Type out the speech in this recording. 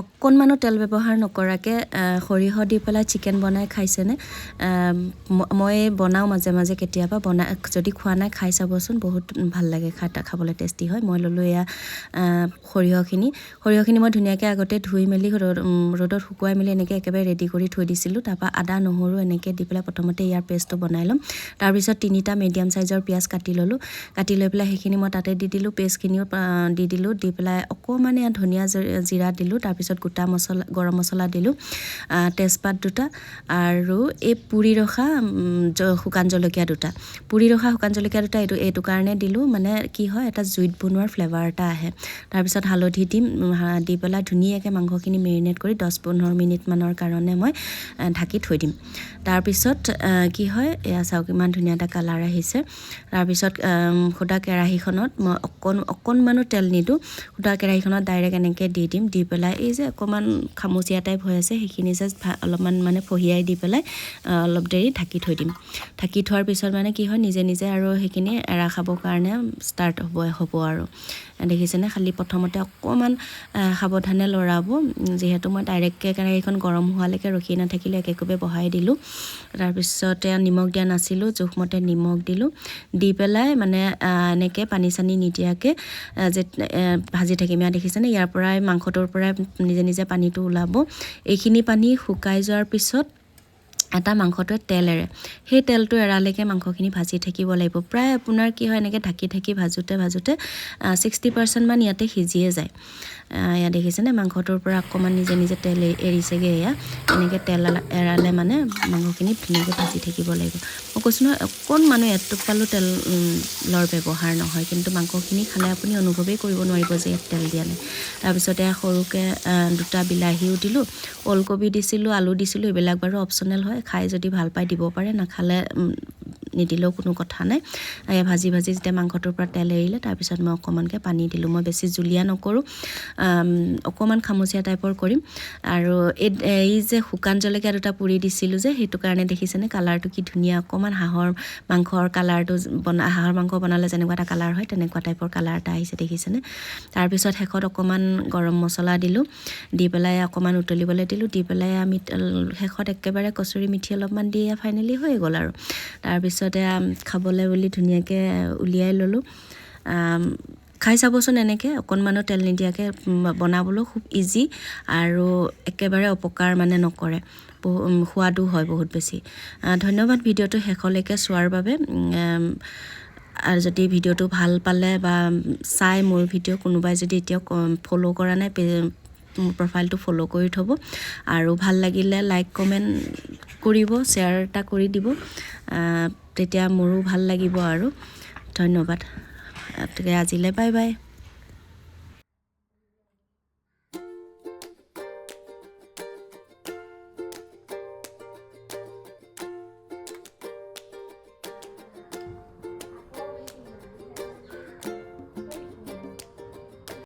অকণমানো তেল ব্যৱহাৰ নকৰাকৈ সৰিয়হ দি পেলাই চিকেন বনাই খাইছেনে মই বনাওঁ মাজে মাজে কেতিয়াবা বনাই যদি খোৱা নাই খাই চাবচোন বহুত ভাল লাগে খাবলৈ টেষ্টি হয় মই ল'লোঁ এয়া সৰিয়হখিনি মই ধুনীয়াকৈ আগতে ধুই মেলি ৰ'দত শুকুৱাই মেলি এনেকৈ একেবাৰে ৰেডি কৰি থৈ দিছিলোঁ তাৰপৰা আদা নহৰু এনেকৈ দি পেলাই প্ৰথমতে ইয়াৰ পেষ্টটো বনাই ল'ম তাৰপিছত 3টা মিডিয়াম চাইজৰ পিঁয়াজ কাটি ল'লোঁ কাটি লৈ পেলাই সেইখিনি মই তাতে দি দিলোঁ পেষ্টখিনিও দি দিলোঁ দি পেলাই অকণমান ইয়াত ধনিয়া জিৰা দিলোঁ তাৰপিছত গোটা মছলা গৰম মছলা দিলোঁ তেজপাত 2টা আৰু এই পুৰি ৰখা শুকান জলকীয়া 2টা পুৰি ৰখা শুকান জলকীয়া 2টা এইটো কাৰণে দিলোঁ মানে কি হয় এটা জুইত বনোৱাৰ ফ্লেভাৰ এটা আহে তাৰপিছত হালধি দিম দি পেলাই ধুনীয়াকৈ মাংসখিনি মেৰিনেট কৰি 10-15 মিনিটমানৰ কাৰণে মই ঢাকি থৈ দিম তাৰপিছত কি হয় এয়া চাওক ইমান ধুনীয়া এটা কালাৰ আহিছে তাৰপিছত খুদা কেৰাহীখনত মই অকণমানো তেল নিদিওঁ খুদা কেৰাহীখনত ডাইৰেক্ট এনেকৈ দি দিম দি পেলাই এই যে অকণমান খামুচীয়া টাইপ হৈ আছে সেইখিনি জাষ্ট অলপমান মানে ফহিয়াই দি পেলাই অলপ দেৰি ঢাকি থৈ দিম ঢাকি থোৱাৰ পিছত মানে কি হয় নিজে নিজে আৰু সেইখিনি এৰা খাবৰ কাৰণে ষ্টাৰ্ট হ'ব আৰু দেখিছেনে খালি প্ৰথমতে অকণমান সাৱধানে লৰাব যিহেতু মই ডাইৰেক্টকৈ কেৰাহীখন গৰম হোৱালৈকে ৰখি নাথাকিলোঁ একেকোবে বহাই দিলোঁ তাৰপিছতে নিমখ দিয়া নাছিলোঁ জোখমতে নিমখ দিলোঁ দি পেলাই মানে এনেকৈ পানী চানী নিদিয়াকৈ যে ভাজি থাকিম ইয়াত দেখিছেনে ইয়াৰ পৰাই মাংসটোৰ পৰাই নিজে নিজে পানীটো ওলাব এইখিনি পানী শুকাই যোৱাৰ পিছত এটা মাংসটোৱে তেল এৰে সেই তেলটো এৰালৈকে মাংসখিনি ভাজি থাকিব লাগিব প্ৰায় আপোনাৰ কি হয় এনেকৈ ঢাকি ভাজোতে 60% মান ইয়াতে সিজিয়ে যায় এয়া দেখিছেনে মাংসটোৰ পৰা অকণমান নিজে নিজে তেল এৰিছেগৈ এয়া এনেকৈ তেল এৰালে মানে মাংসখিনি ধুনীয়াকৈ ভাজি থাকিব লাগিব মই কৈছোঁ নহয় অকণমান এটোপালো তেলৰ ব্যৱহাৰ নহয় কিন্তু মাংসখিনি খালে আপুনি অনুভৱেই কৰিব নোৱাৰিব যে ইয়াত তেল দিয়া নাই তাৰপিছতে সৰুকৈ 2টা বিলাহীও দিলোঁ ওলকবি দিছিলোঁ আলু দিছিলোঁ এইবিলাক বাৰু অপশ্যনেল হয় খাই যদি ভাল পায় দিব পাৰে নাখালে নিদিলেও কোনো কথা নাই ভাজি যেতিয়া মাংসটোৰ পৰা তেল এৰিলে তাৰপিছত মই অকণমানকৈ পানী দিলোঁ মই বেছি জুলীয়া নকৰোঁ অকণমান খামুচীয়া টাইপৰ কৰিম আৰু এই যে শুকান জলকীয়া 2টা পুৰি দিছিলোঁ যে সেইটো কাৰণে দেখিছেনে কালাৰটো কি ধুনীয়া অকণমান হাঁহৰ মাংসৰ কালাৰটো হাঁহৰ মাংস বনালে যেনেকুৱা এটা কালাৰ হয় তেনেকুৱা টাইপৰ কালাৰ এটা আহিছে দেখিছেনে তাৰপিছত শেষত অকণমান গৰম মছলা দিলোঁ দি পেলাই অকণমান উতলিবলৈ দিলোঁ দি পেলাই আমি শেষত একেবাৰে কচুৰি মিঠি অলপমান দি ফাইনেলি হৈ গ'ল আৰু তাৰপিছতে খাবলৈ বুলি ধুনীয়াকৈ উলিয়াই ল'লোঁ খাই চাবচোন এনেকৈ অকণমানো তেল নিদিয়াকৈ বনাবলৈ খুব ইজি আৰু একেবাৰে অপকাৰ মানে নকৰে সোৱাদো হয় বহুত বেছি ধন্যবাদ ভিডিঅ'টো শেষলৈকে চোৱাৰ বাবে আৰু যদি ভিডিঅ'টো ভাল পালে বা চাই মোৰ ভিডিঅ' কোনোবাই যদি এতিয়াও ফ'ল' কৰা নাই মোৰ প্ৰফাইলটো ফ'ল' কৰি থ'ব আৰু ভাল লাগিলে লাইক কমেণ্ট কৰিব শ্বেয়াৰ এটা কৰি দিব তেতিয়া মোৰো ভাল লাগিব আৰু ধন্যবাদ আজিলৈ বাই বাই